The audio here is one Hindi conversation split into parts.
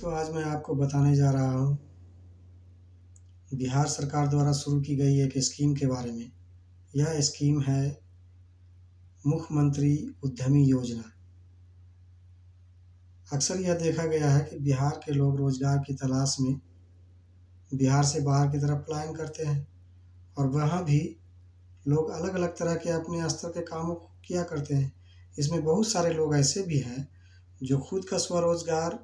दोस्तों, आज मैं आपको बताने जा रहा हूँ बिहार सरकार द्वारा शुरू की गई एक स्कीम के बारे में। यह स्कीम है मुख्यमंत्री उद्यमी योजना। अक्सर यह देखा गया है कि बिहार के लोग रोजगार की तलाश में बिहार से बाहर की तरफ पलायन करते हैं और वहाँ भी लोग अलग-अलग तरह के अपने स्तर के कामों को किया करते हैं। इसमें बहुत सारे लोग ऐसे भी हैं जो खुद का स्वरोजगार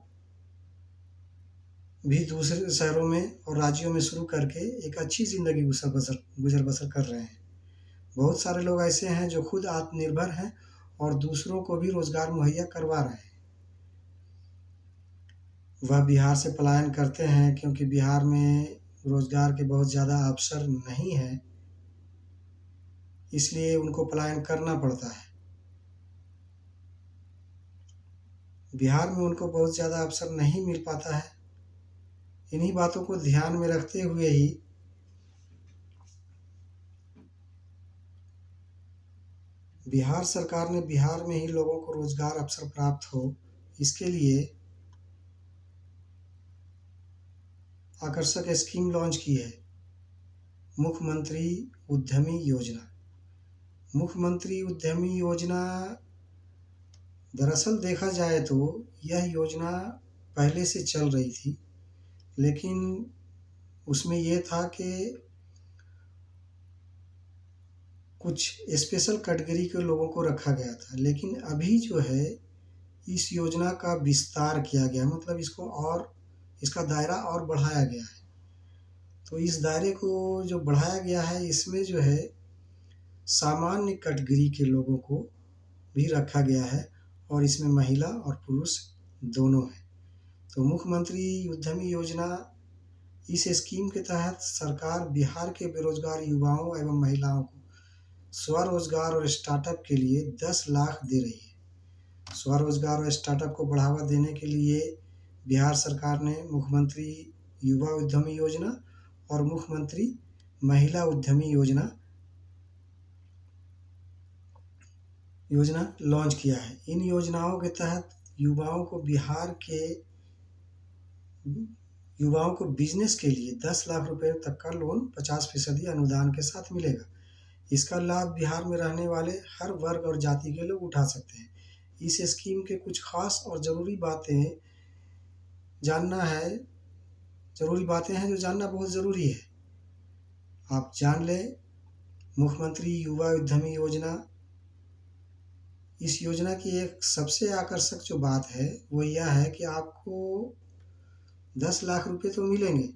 भी दूसरे शहरों में और राज्यों में शुरू करके एक अच्छी ज़िंदगी गुज़र बसर कर रहे हैं। बहुत सारे लोग ऐसे हैं जो खुद आत्मनिर्भर हैं और दूसरों को भी रोज़गार मुहैया करवा रहे हैं। वह बिहार से पलायन करते हैं क्योंकि बिहार में रोज़गार के बहुत ज़्यादा अवसर नहीं हैं, इसलिए उनको पलायन करना पड़ता है। बिहार में उनको बहुत ज़्यादा अवसर नहीं मिल पाता है। इन्हीं बातों को ध्यान में रखते हुए ही बिहार सरकार ने बिहार में ही लोगों को रोज़गार अवसर प्राप्त हो, इसके लिए आकर्षक स्कीम लॉन्च की है, मुख्यमंत्री उद्यमी योजना। मुख्यमंत्री उद्यमी योजना दरअसल देखा जाए तो यह योजना पहले से चल रही थी, लेकिन उसमें ये था कि कुछ स्पेशल कैटेगरी के लोगों को रखा गया था। लेकिन अभी जो है इस योजना का विस्तार किया गया, मतलब इसका दायरा और बढ़ाया गया है। तो इस दायरे को जो बढ़ाया गया है, इसमें जो है सामान्य कैटेगरी के लोगों को भी रखा गया है और इसमें महिला और पुरुष दोनों हैं। तो मुख्यमंत्री उद्यमी योजना, इस स्कीम के तहत सरकार बिहार के बेरोजगार युवाओं एवं महिलाओं को स्वरोजगार और स्टार्टअप के लिए 10 लाख दे रही है। स्वरोजगार और स्टार्टअप को बढ़ावा देने के लिए बिहार सरकार ने मुख्यमंत्री युवा उद्यमी योजना और मुख्यमंत्री महिला उद्यमी योजना लॉन्च किया है। इन योजनाओं के तहत युवाओं को बिजनेस के लिए 10 लाख रुपए तक का लोन 50% अनुदान के साथ मिलेगा। इसका लाभ बिहार में रहने वाले हर वर्ग और जाति के लोग उठा सकते हैं। इस स्कीम के कुछ खास और ज़रूरी बातें हैं जो जानना बहुत ज़रूरी है। आप जान लें, मुख्यमंत्री युवा उद्यमी योजना, इस योजना की एक सबसे आकर्षक जो बात है वो यह है कि आपको 10 लाख रुपए तो मिलेंगे,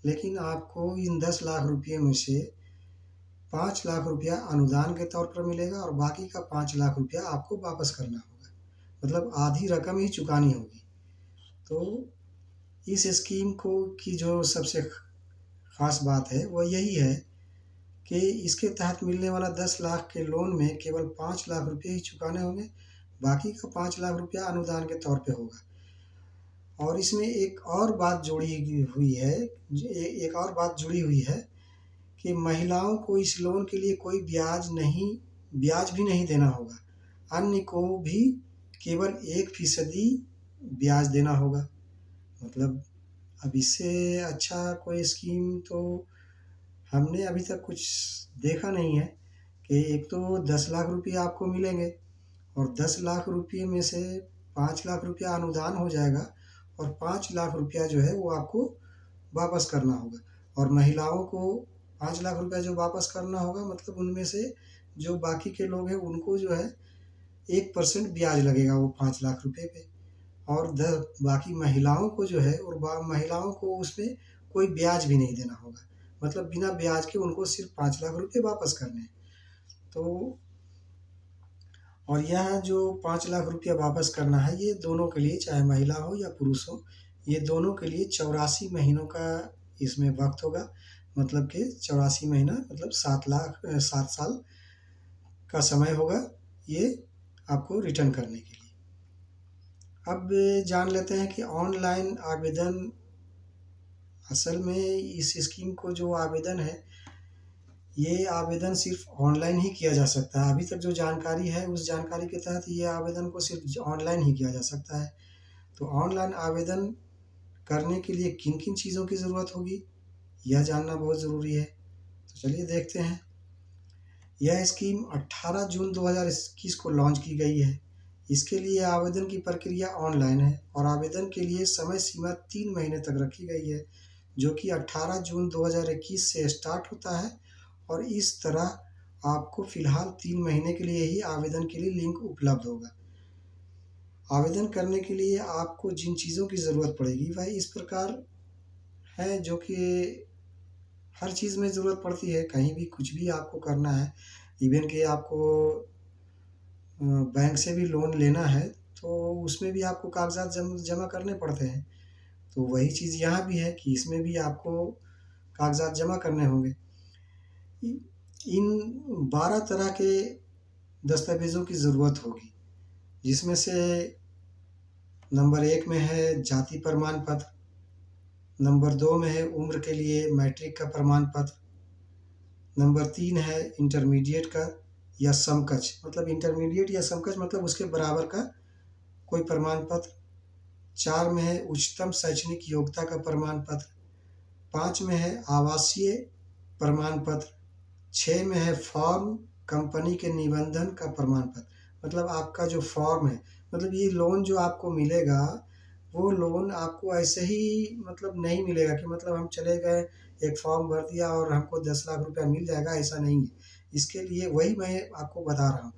लेकिन आपको इन 10 लाख रुपये में से 5 लाख रुपया अनुदान के तौर पर मिलेगा और बाकी का 5 लाख रुपया आपको वापस करना होगा, मतलब आधी रकम ही चुकानी होगी। तो इस स्कीम की जो सबसे ख़ास बात है वो यही है कि इसके तहत मिलने वाला 10 लाख के लोन में केवल 5 लाख रुपये ही चुकाने होंगे, बाकी का 5 लाख रुपया अनुदान के तौर पे होगा। और इसमें एक और बात जुड़ी हुई है कि महिलाओं को इस लोन के लिए कोई ब्याज भी नहीं देना होगा। अन्य को भी केवल 1% ब्याज देना होगा। मतलब अब इससे अच्छा कोई स्कीम तो हमने अभी तक कुछ देखा नहीं है कि एक तो 10 लाख रुपये आपको मिलेंगे और 10 लाख रुपये में से 5 लाख रुपया अनुदान हो जाएगा और 5 लाख रुपया जो है वो आपको वापस करना होगा। और महिलाओं को 5 लाख रुपया जो वापस करना होगा, मतलब उनमें से जो बाकी के लोग हैं उनको जो है 1% ब्याज लगेगा वो 5 लाख रुपये पे, और बाकी महिलाओं को जो है महिलाओं को उसमें कोई ब्याज भी नहीं देना होगा। मतलब बिना ब्याज के उनको सिर्फ 5 लाख रुपये वापस करने हैं। तो और यह जो 5 लाख रुपया वापस करना है, ये दोनों के लिए, चाहे महिला हो या पुरुष हो, ये दोनों के लिए 84 महीनों का इसमें वक्त होगा। मतलब कि 84 महीना मतलब 7 साल का समय होगा ये आपको रिटर्न करने के लिए। अब जान लेते हैं कि ऑनलाइन आवेदन, असल में इस स्कीम को जो आवेदन है, ये आवेदन सिर्फ ऑनलाइन ही किया जा सकता है। अभी तक जो जानकारी है उस जानकारी के तहत ये आवेदन को सिर्फ ऑनलाइन ही किया जा सकता है। तो ऑनलाइन आवेदन करने के लिए किन किन चीज़ों की ज़रूरत होगी, यह जानना बहुत ज़रूरी है। तो चलिए देखते हैं। यह स्कीम 18 जून 2021 को लॉन्च की गई है। इसके लिए आवेदन की प्रक्रिया ऑनलाइन है और आवेदन के लिए समय सीमा 3 महीने तक रखी गई है, जो कि 18 जून 2021 से स्टार्ट होता है। और इस तरह आपको फ़िलहाल 3 महीने के लिए ही आवेदन के लिए लिंक उपलब्ध होगा। आवेदन करने के लिए आपको जिन चीज़ों की ज़रूरत पड़ेगी वह इस प्रकार है, जो कि हर चीज़ में ज़रूरत पड़ती है। कहीं भी कुछ भी आपको करना है, इवन कि आपको बैंक से भी लोन लेना है, तो उसमें भी आपको कागज़ात जमा करने पड़ते हैं। तो वही चीज़ यहाँ भी है कि इसमें भी आपको कागज़ात जमा करने होंगे। इन 12 तरह के दस्तावेज़ों की ज़रूरत होगी, जिसमें से नंबर 1 में है जाति प्रमाण पत्र, नंबर 2 में है उम्र के लिए मैट्रिक का प्रमाण पत्र, नंबर 3 है इंटरमीडिएट का या समकक्ष, मतलब इंटरमीडिएट या समकक्ष मतलब उसके बराबर का कोई प्रमाण पत्र, 4 में है उच्चतम शैक्षणिक योग्यता का प्रमाण पत्र, 5 में है आवासीय प्रमाण पत्र, 6 में है फॉर्म कंपनी के निबंधन का प्रमाण पत्र, मतलब आपका जो फॉर्म है, मतलब ये लोन जो आपको मिलेगा वो लोन आपको ऐसे ही मतलब नहीं मिलेगा कि मतलब हम चले गए एक फॉर्म भर दिया और हमको 10 लाख रुपया मिल जाएगा, ऐसा नहीं है। इसके लिए वही मैं आपको बता रहा हूँ,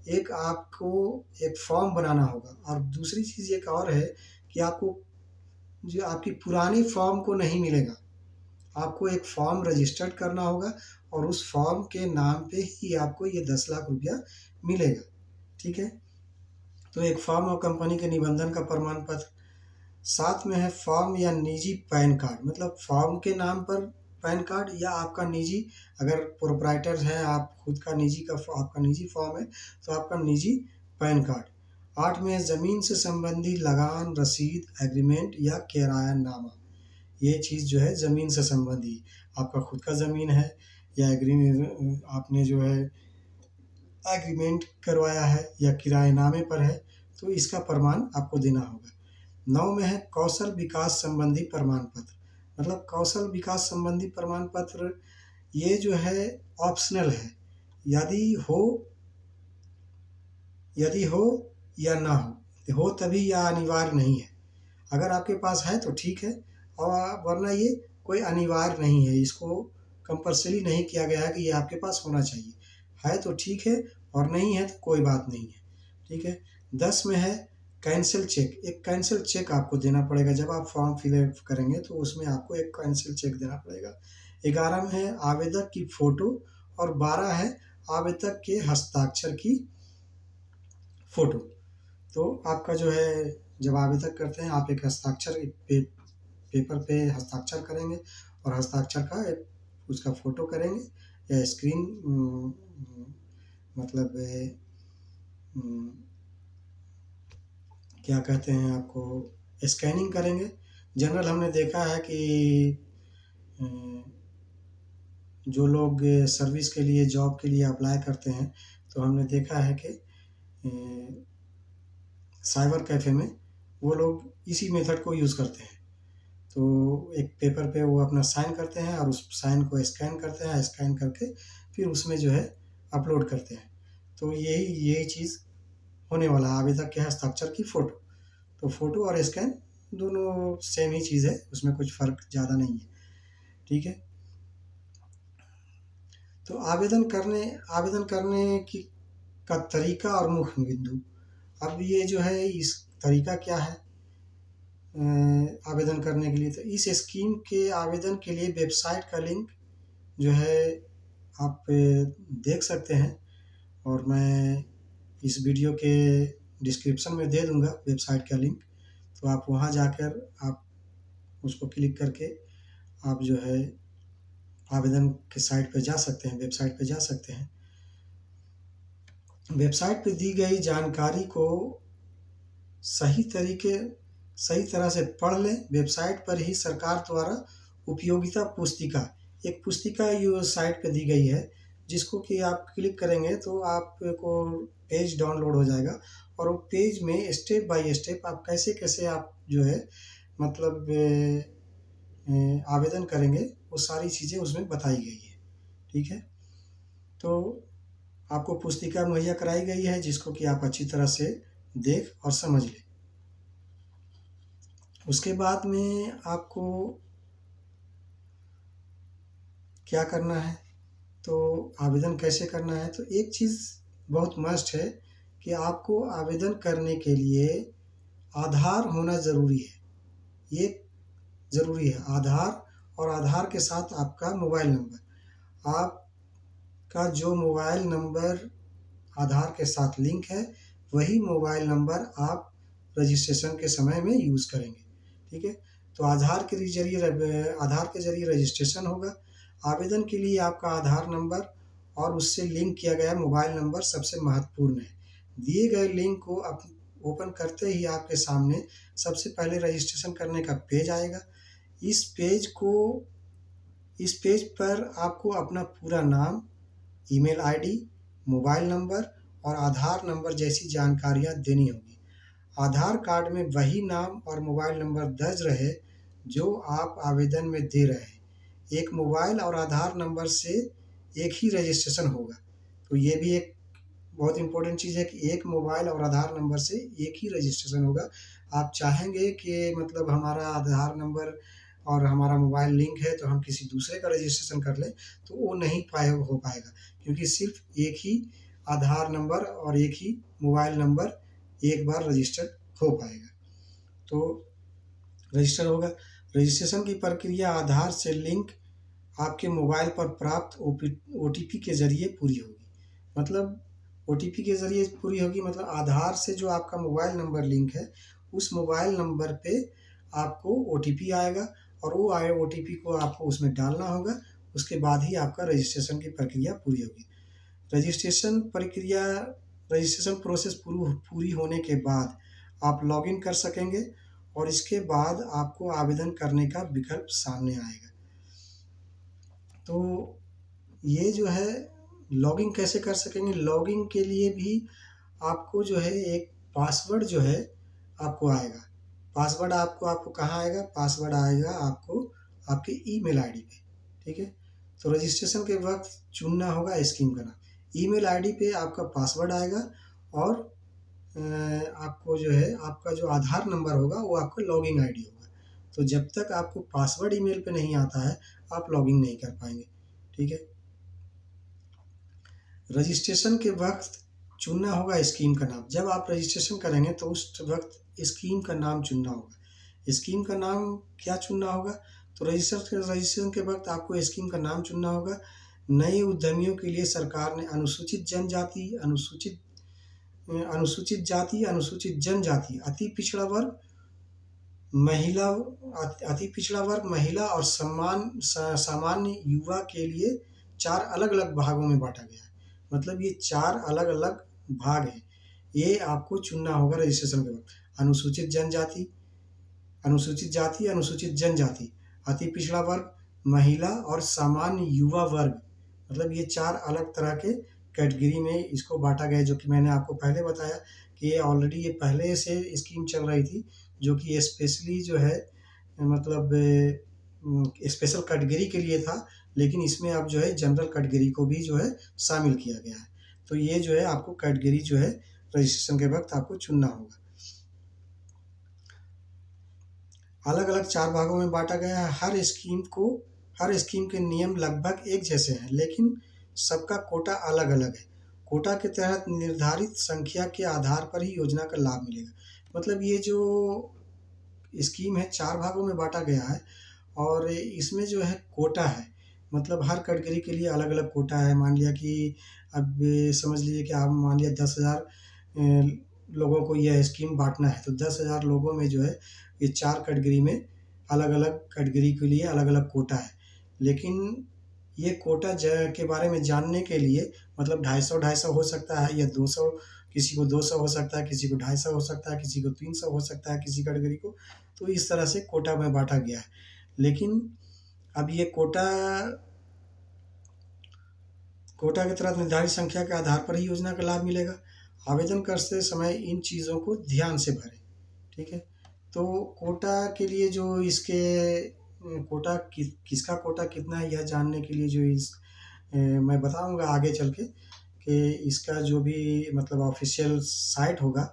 एक आपको एक फॉर्म बनाना होगा। और दूसरी चीज़ एक और है कि आपको जो आपकी पुरानी फॉर्म को नहीं मिलेगा, आपको एक फॉर्म रजिस्टर्ड करना होगा और उस फॉर्म के नाम पे ही आपको ये 10 लाख रुपया मिलेगा। ठीक है, तो एक फॉर्म और कंपनी के निबंधन का प्रमाण पत्र, साथ में है फॉर्म या निजी पैन कार्ड, मतलब फॉर्म के नाम पर पैन कार्ड या आपका निजी, अगर प्रोप्राइटर है आप खुद का निजी का आपका निजी फॉर्म है तो आपका निजी पैन कार्ड। 8 में है ज़मीन से संबंधी लगान, रसीद, एग्रीमेंट या किरायानामा। ये चीज़ जो है ज़मीन से संबंधी, आपका खुद का ज़मीन है या आपने जो है एग्रीमेंट करवाया है या किराएनामे पर है, तो इसका प्रमाण आपको देना होगा। 9 में है कौशल विकास संबंधी प्रमाण पत्र, मतलब कौशल विकास संबंधी प्रमाण पत्र ये जो है ऑप्शनल है, यदि हो या ना हो तभी या अनिवार्य नहीं है। अगर आपके पास है तो ठीक है, और वरना ये कोई अनिवार्य नहीं है, इसको कंपल्सरी नहीं किया गया है कि ये आपके पास होना चाहिए। है तो ठीक है और नहीं है तो कोई बात नहीं है। ठीक है। 10 में है कैंसिल चेक, एक कैंसिल चेक आपको देना पड़ेगा जब आप फॉर्म फिलअप करेंगे तो उसमें आपको एक कैंसिल चेक देना पड़ेगा। 11 में है आवेदक की फ़ोटो और 12 है आवेदक के हस्ताक्षर की फ़ोटो। तो आपका जो है जब आवेदक करते हैं आप एक हस्ताक्षर पेपर पे हस्ताक्षर करेंगे और हस्ताक्षर का एक उसका फ़ोटो करेंगे या स्क्रीन मतलब क्या कहते हैं आपको स्कैनिंग करेंगे। जनरल हमने देखा है कि जो लोग सर्विस के लिए जॉब के लिए अप्लाई करते हैं तो हमने देखा है कि साइबर कैफ़े में वो लोग इसी मेथड को यूज़ करते हैं। तो एक पेपर पे वो अपना साइन करते हैं और उस साइन को स्कैन करते हैं, स्कैन करके फिर उसमें जो है अपलोड करते हैं। तो यही चीज़ होने वाला है, आवेदक के हस्ताक्षर की फ़ोटो। तो फ़ोटो और स्कैन दोनों सेम ही चीज़ है, उसमें कुछ फ़र्क ज़्यादा नहीं है। ठीक है। तो आवेदन करने की का तरीका और मुख्य बिंदु। अब ये जो है इस तरीका क्या है आवेदन करने के लिए, तो इस स्कीम के आवेदन के लिए वेबसाइट का लिंक जो है आप देख सकते हैं और मैं इस वीडियो के डिस्क्रिप्शन में दे दूंगा वेबसाइट का लिंक। तो आप वहां जाकर आप उसको क्लिक करके आप जो है आवेदन के साइट पे जा सकते हैं, वेबसाइट पे जा सकते हैं। वेबसाइट पे दी गई जानकारी को सही तरह से पढ़ लें। वेबसाइट पर ही सरकार द्वारा उपयोगिता पुस्तिका, एक पुस्तिका ये साइट पे दी गई है जिसको कि आप क्लिक करेंगे तो आपको पेज डाउनलोड हो जाएगा और वो पेज में स्टेप बाय स्टेप आप कैसे आप जो है मतलब आवेदन करेंगे वो सारी चीज़ें उसमें बताई गई है। ठीक है, तो आपको पुस्तिका मुहैया कराई गई है जिसको कि आप अच्छी तरह से देख और समझ लें। उसके बाद में आपको क्या करना है, तो आवेदन कैसे करना है, तो एक चीज़ बहुत मस्ट है कि आपको आवेदन करने के लिए आधार होना ज़रूरी है। ये ज़रूरी है आधार, और आधार के साथ आपका मोबाइल नंबर। आपका जो मोबाइल नंबर आधार के साथ लिंक है वही मोबाइल नंबर आप रजिस्ट्रेशन के समय में यूज़ करेंगे। ठीक है, तो आधार के ज़रिए रजिस्ट्रेशन होगा। आवेदन के लिए आपका आधार नंबर और उससे लिंक किया गया मोबाइल नंबर सबसे महत्वपूर्ण है। दिए गए लिंक को आप ओपन करते ही आपके सामने सबसे पहले रजिस्ट्रेशन करने का पेज आएगा। इस पेज पर आपको अपना पूरा नाम, ईमेल आईडी, मोबाइल नंबर और आधार नंबर जैसी जानकारियाँ देनी होगी। आधार कार्ड में वही नाम और मोबाइल नंबर दर्ज रहे जो आप आवेदन में दे रहे हैं। एक मोबाइल और आधार नंबर से एक ही रजिस्ट्रेशन होगा। तो ये भी एक बहुत इम्पोर्टेंट चीज़ है कि एक मोबाइल और आधार नंबर से एक ही रजिस्ट्रेशन होगा। आप चाहेंगे कि मतलब हमारा आधार नंबर और हमारा मोबाइल लिंक है तो हम किसी दूसरे का रजिस्ट्रेशन कर लें, तो वो नहीं हो पाएगा, क्योंकि सिर्फ एक ही आधार नंबर और एक ही मोबाइल नंबर एक बार रजिस्टर हो पाएगा। तो रजिस्टर होगा। रजिस्ट्रेशन की प्रक्रिया आधार से लिंक आपके मोबाइल पर प्राप्त OTP के ज़रिए पूरी होगी। मतलब OTP के ज़रिए पूरी होगी, मतलब आधार से जो आपका मोबाइल नंबर लिंक है उस मोबाइल नंबर पे आपको OTP आएगा और वो आए OTP को आपको उसमें डालना होगा। उसके बाद ही आपका रजिस्ट्रेशन की प्रक्रिया पूरी होगी। रजिस्ट्रेशन प्रोसेस पूरी होने के बाद आप लॉगिन कर सकेंगे और इसके बाद आपको आवेदन करने का विकल्प सामने आएगा। तो ये जो है लॉगिन कैसे कर सकेंगे, लॉगिन के लिए भी आपको जो है एक पासवर्ड जो है आपको आएगा। पासवर्ड आपको कहाँ आएगा, पासवर्ड आएगा आपको आपके ईमेल आईडी पे। ठीक है, तो रजिस्ट्रेशन के वक्त चुनना होगा स्कीम का नाम। ईमेल आईडी पे आपका पासवर्ड आएगा और आपको जो है आपका जो आधार नंबर होगा वो आपका लॉगिन आईडी होगा। तो जब तक आपको पासवर्ड ईमेल पे नहीं आता है आप लॉगिन नहीं कर पाएंगे। ठीक है, रजिस्ट्रेशन के वक्त चुनना होगा स्कीम का नाम। जब आप रजिस्ट्रेशन करेंगे तो उस वक्त स्कीम का नाम चुनना होगा। स्कीम का नाम क्या चुनना होगा, तो रजिस्ट्रेशन के वक्त आपको स्कीम का नाम चुनना होगा। नए उद्यमियों के लिए सरकार ने अनुसूचित जाति, अनुसूचित जनजाति, अति पिछड़ा वर्ग, महिला और सामान्य युवा के लिए 4 अलग-अलग भागों में बाँटा गया है। मतलब ये 4 अलग-अलग भाग हैं। ये आपको चुनना होगा रजिस्ट्रेशन के वक्त। अनुसूचित जाति, अनुसूचित जनजाति, अति पिछड़ा वर्ग, महिला और सामान्य युवा वर्ग, मतलब ये 4 अलग तरह के कैटेगरी में इसको बाँटा गया है, जो कि मैंने आपको पहले बताया कि ये ऑलरेडी ये पहले से स्कीम चल रही थी, जो कि स्पेशली जो है मतलब स्पेशल कैटेगरी के लिए था, लेकिन इसमें अब जो है जनरल कैटेगरी को भी जो है शामिल किया गया है। तो ये जो है आपको कैटेगरी जो है रजिस्ट्रेशन के वक्त आपको चुनना होगा। अलग-अलग 4 भागों में बाँटा गया है। हर स्कीम के नियम लगभग एक जैसे हैं, लेकिन सबका कोटा अलग-अलग है। कोटा के तहत निर्धारित संख्या के आधार पर ही योजना का लाभ मिलेगा। मतलब ये जो स्कीम है 4 भागों में बाँटा गया है और इसमें जो है कोटा है, मतलब हर कैटेगरी के लिए अलग-अलग कोटा है। मान लिया कि अब समझ लीजिए कि आप मान लिया 10,000 लोगों को यह स्कीम बाँटना है, तो 10,000 लोगों में जो है ये 4 कैटेगरी में अलग-अलग कैटेगरी के लिए अलग-अलग कोटा है। लेकिन ये कोटा के बारे में जानने के लिए मतलब 250 हो सकता है या 200, किसी को 200 हो सकता है, किसी को 250 हो सकता है, किसी को 300 हो सकता है किसी कैटेगरी को। तो इस तरह से कोटा में बाँटा गया है। लेकिन अब ये कोटा के तहत निर्धारित संख्या के आधार पर ही योजना का लाभ मिलेगा। आवेदन करते समय इन चीज़ों को ध्यान से भरें। ठीक है, तो कोटा के लिए जो इसके कोटा किसका कोटा कितना है यह जानने के लिए जो मैं बताऊंगा आगे चल के कि इसका जो भी मतलब ऑफिशियल साइट होगा,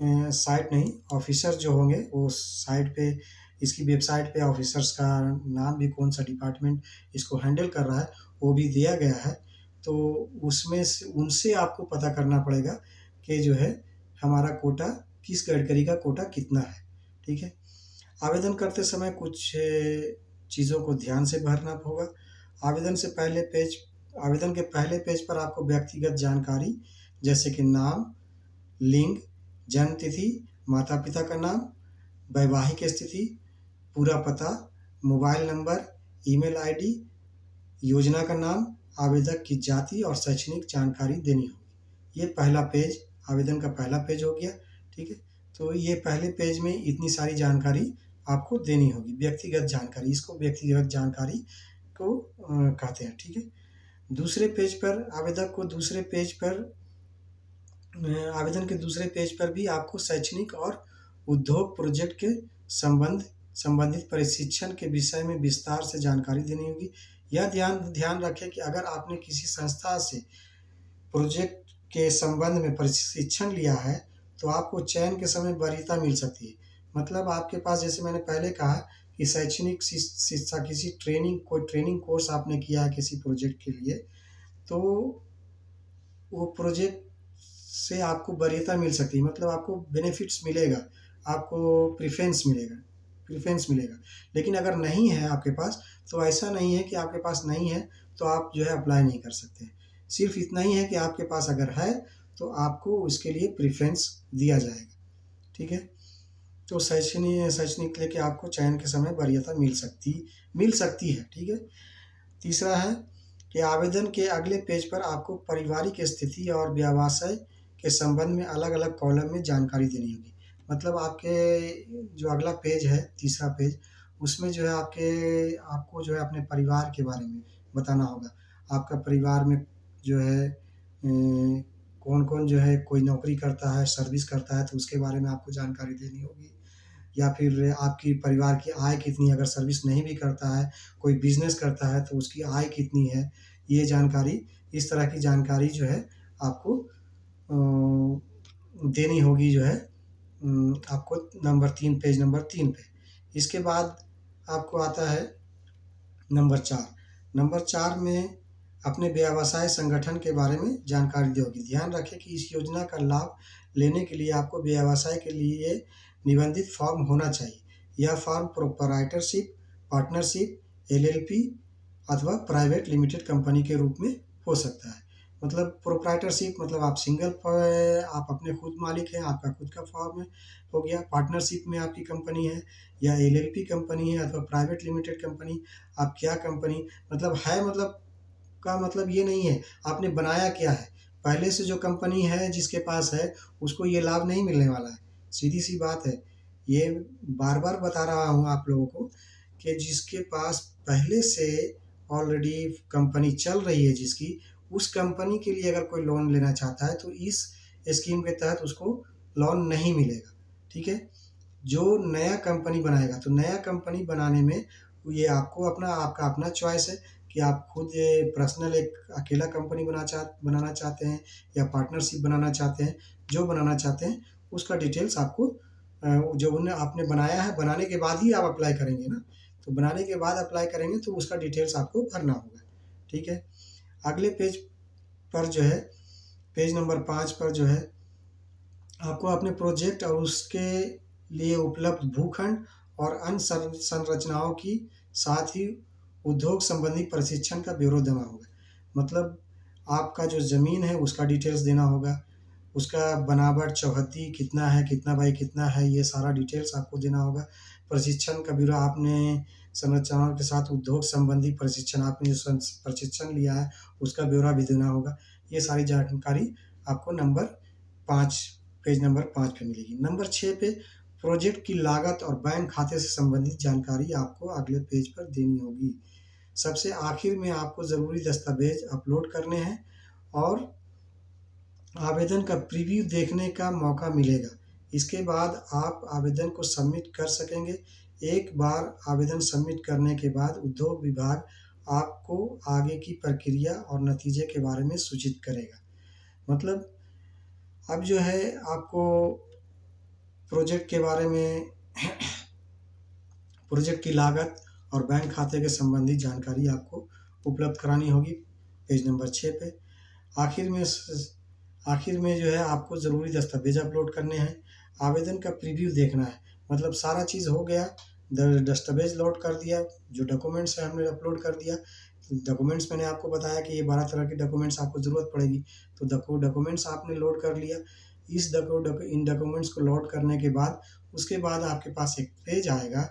साइट नहीं, ऑफिसर जो होंगे वो साइट पे, इसकी वेबसाइट पे ऑफिसर्स का नाम भी, कौन सा डिपार्टमेंट इसको हैंडल कर रहा है वो भी दिया गया है। तो उसमें से उनसे आपको पता करना पड़ेगा कि जो है हमारा कोटा, किस कैटेगरी का कोटा कितना है। ठीक है। आवेदन करते समय कुछ चीज़ों को ध्यान से भरना होगा। आवेदन के पहले पेज पर आपको व्यक्तिगत जानकारी जैसे कि नाम, लिंग, जन्म तिथि, माता पिता का नाम, वैवाहिक स्थिति, पूरा पता, मोबाइल नंबर, ईमेल आईडी, योजना का नाम, आवेदक की जाति और शैक्षणिक जानकारी देनी होगी। ये पहला पेज, आवेदन का पहला पेज हो गया। ठीक है। तो ये पहले पेज में इतनी सारी जानकारी आपको देनी होगी, व्यक्तिगत जानकारी, इसको व्यक्तिगत जानकारी को कहते हैं। ठीक है। दूसरे पेज पर आवेदक को आवेदन के दूसरे पेज पर भी आपको शैक्षणिक और उद्योग प्रोजेक्ट के संबंधित प्रशिक्षण के विषय में विस्तार से जानकारी देनी होगी। यह ध्यान रखें कि अगर आपने किसी संस्था से प्रोजेक्ट के संबंध में प्रशिक्षण लिया है तो आपको चयन के समय वरीयता मिल सकती है। मतलब आपके पास, जैसे मैंने पहले कहा कि शैक्षणिक शिक्षा, कोई ट्रेनिंग कोर्स आपने किया है किसी प्रोजेक्ट के लिए, तो वो प्रोजेक्ट से आपको वरीयता मिल सकती है, मतलब आपको बेनिफिट्स मिलेगा, आपको प्रेफरेंस मिलेगा। लेकिन अगर नहीं है आपके पास, तो ऐसा नहीं है कि आपके पास नहीं है तो आप जो है अप्लाई नहीं कर सकते। सिर्फ इतना ही है कि आपके पास अगर है तो आपको उसके लिए प्रेफरेंस दिया जाएगा। ठीक है। तो शैक्षणिक लेके आपको चयन के समय वरीयता मिल सकती है। ठीक है। तीसरा है कि आवेदन के अगले पेज पर आपको पारिवारिक स्थिति और व्यवसाय के संबंध में अलग अलग कॉलम में जानकारी देनी होगी। मतलब आपके जो अगला पेज है, तीसरा पेज, उसमें जो है आपको जो है अपने परिवार के बारे में बताना होगा। आपका परिवार में जो है कौन कौन जो है, कोई नौकरी करता है, सर्विस करता है, तो उसके बारे में आपको जानकारी देनी होगी। या फिर आपकी परिवार की आय कितनी है, अगर सर्विस नहीं भी करता है, कोई बिजनेस करता है तो उसकी आय कितनी है, ये जानकारी, इस तरह की जानकारी जो है आपको देनी होगी, जो है आपको पेज नंबर 3 पे। इसके बाद आपको आता है नंबर 4 में अपने व्यवसाय संगठन के बारे में जानकारी दी होगी। ध्यान रखें कि इस योजना का लाभ लेने के लिए आपको व्यवसाय के लिए निबंधित फॉर्म होना चाहिए। यह फॉर्म प्रोप्राइटरशिप, पार्टनरशिप, एलएलपी अथवा प्राइवेट लिमिटेड कंपनी के रूप में हो सकता है। मतलब प्रोप्राइटरशिप मतलब आप आप अपने खुद मालिक हैं, आपका खुद का फॉर्म हो गया। पार्टनरशिप में आपकी कंपनी है, या एलएलपी कंपनी है, अथवा प्राइवेट लिमिटेड कंपनी। आप क्या कंपनी मतलब है, मतलब का मतलब ये नहीं है आपने बनाया क्या है। पहले से जो कंपनी है जिसके पास है उसको ये लाभ नहीं मिलने वाला है, सीधी सी बात है। ये बार बार बता रहा हूँ आप लोगों को कि जिसके पास पहले से ऑलरेडी कंपनी चल रही है जिसकी, उस कंपनी के लिए अगर कोई लोन लेना चाहता है तो इस स्कीम के तहत उसको लोन नहीं मिलेगा। ठीक है। जो नया कंपनी बनाएगा, तो नया कंपनी बनाने में ये आपका अपना चॉइस है कि आप खुद पर्सनल एक अकेला कंपनी बनाना चाहते हैं या पार्टनरशिप बनाना चाहते हैं। जो बनाना चाहते हैं उसका डिटेल्स आपको जो आपने बनाया है, बनाने के बाद ही आप अप्लाई करेंगे ना, तो बनाने के बाद अप्लाई करेंगे तो उसका डिटेल्स आपको भरना होगा। ठीक है। अगले पेज पर जो है, पेज नंबर 5 पर जो है आपको अपने प्रोजेक्ट और उसके लिए उपलब्ध भूखंड और अन्य संरचनाओं की, साथ ही उद्योग संबंधी प्रशिक्षण का ब्यौरा देना होगा। मतलब आपका जो ज़मीन है उसका डिटेल्स देना होगा, उसका बनावट चौहद्दी कितना है, कितना बाई कितना है, ये सारा डिटेल्स आपको देना होगा। प्रशिक्षण का ब्यौरा, आपने संरचनाओं के साथ उद्योग संबंधी प्रशिक्षण, आपने जो प्रशिक्षण लिया है उसका ब्यौरा भी देना होगा। ये सारी जानकारी आपको पेज नंबर 5 पे मिलेगी। नंबर 6 पे प्रोजेक्ट की लागत और बैंक खाते से संबंधित जानकारी आपको अगले पेज पर देनी होगी। सबसे आखिर में आपको ज़रूरी दस्तावेज अपलोड करने हैं और आवेदन का प्रीव्यू देखने का मौका मिलेगा। इसके बाद आप आवेदन को सबमिट कर सकेंगे। एक बार आवेदन सबमिट करने के बाद उद्योग विभाग आपको आगे की प्रक्रिया और नतीजे के बारे में सूचित करेगा। मतलब अब जो है आपको प्रोजेक्ट के बारे में प्रोजेक्ट की लागत और बैंक खाते के संबंधी जानकारी आपको उपलब्ध करानी होगी पेज नंबर 6 पे। आखिर में जो है आपको ज़रूरी दस्तावेज अपलोड करने हैं। आवेदन का प्रीव्यू देखना है, मतलब सारा चीज़ हो गया, दस्तावेज लोड कर दिया, जो डॉक्यूमेंट्स है हमने अपलोड कर दिया। डॉक्यूमेंट्स मैंने आपको बताया कि ये 12 तरह के डॉक्यूमेंट्स आपको ज़रूरत पड़ेगी, तो डॉक्यूमेंट्स आपने लोड कर लिया। इन डॉक्यूमेंट्स को लोड करने के बाद उसके बाद आपके पास एक पेज आएगा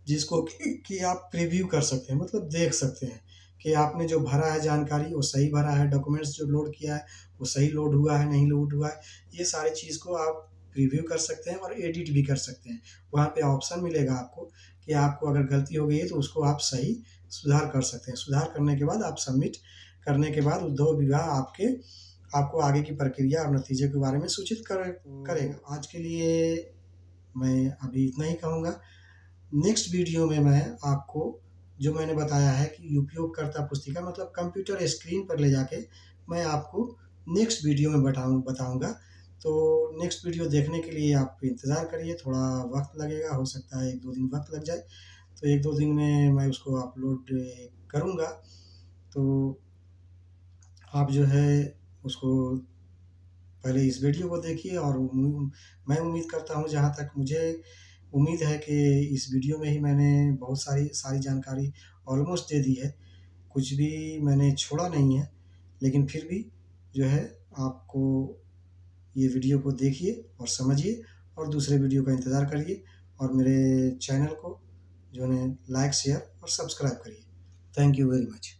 जिसको कि आप प्रीव्यू कर सकते हैं, मतलब देख सकते हैं कि आपने जो भरा है जानकारी वो सही भरा है, डॉक्यूमेंट्स जो लोड किया है वो सही लोड हुआ है, नहीं लोड हुआ है। ये सारी चीज़ को आप प्रीव्यू कर सकते हैं और एडिट भी कर सकते हैं। वहाँ पे ऑप्शन मिलेगा आपको कि आपको अगर गलती हो गई है तो उसको आप सही सुधार कर सकते हैं। सुधार करने के बाद आप सबमिट करने के बाद उद्योग विभाग आपको आगे की प्रक्रिया और नतीजे के बारे में सूचित करेगा। आज के लिए मैं अभी इतना ही कहूँगा। नेक्स्ट वीडियो में मैं आपको जो मैंने बताया है कि उपयोगकर्ता पुस्तिका मतलब कंप्यूटर स्क्रीन पर ले जाके मैं आपको नेक्स्ट वीडियो में बताऊँगा। तो नेक्स्ट वीडियो देखने के लिए आप इंतज़ार करिए, थोड़ा वक्त लगेगा, हो सकता है 1-2 दिन वक्त लग जाए। तो 1-2 दिन में मैं उसको अपलोड करूँगा। तो आप जो है उसको पहले इस वीडियो को देखिए और मैं उम्मीद करता हूँ, जहाँ तक मुझे उम्मीद है कि इस वीडियो में ही मैंने बहुत सारी जानकारी ऑलमोस्ट दे दी है, कुछ भी मैंने छोड़ा नहीं है। लेकिन फिर भी जो है आपको ये वीडियो को देखिए और समझिए और दूसरे वीडियो का इंतज़ार करिए और मेरे चैनल को जो है लाइक, शेयर और सब्सक्राइब करिए। Thank you very much.